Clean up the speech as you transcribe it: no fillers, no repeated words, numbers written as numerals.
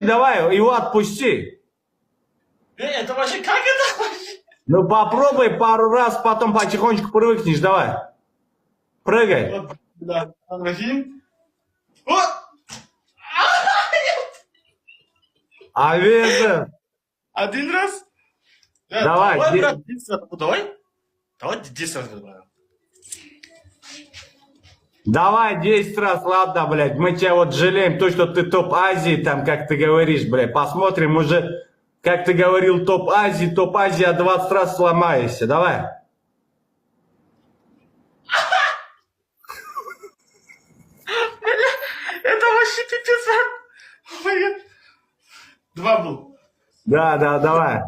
давай, его отпусти. Это вообще как это вообще? Ну попробуй пару раз, потом потихонечку привыкнешь, давай. Прыгай. Вот, да. Рахим. О! Авеза. Один раз. Давай, Давай, де- брат, 10 раз. Давай. Давай 10 раз. Брат. Давай 10 раз, ладно, блядь. Мы тебя вот жалеем, то, что ты топ Азии, там, как ты говоришь, блядь. Посмотрим уже, как ты говорил, топ Азии, а 20 раз сломаешься. Давай. Это вообще пипец. О май гад. Два был. Да, давай.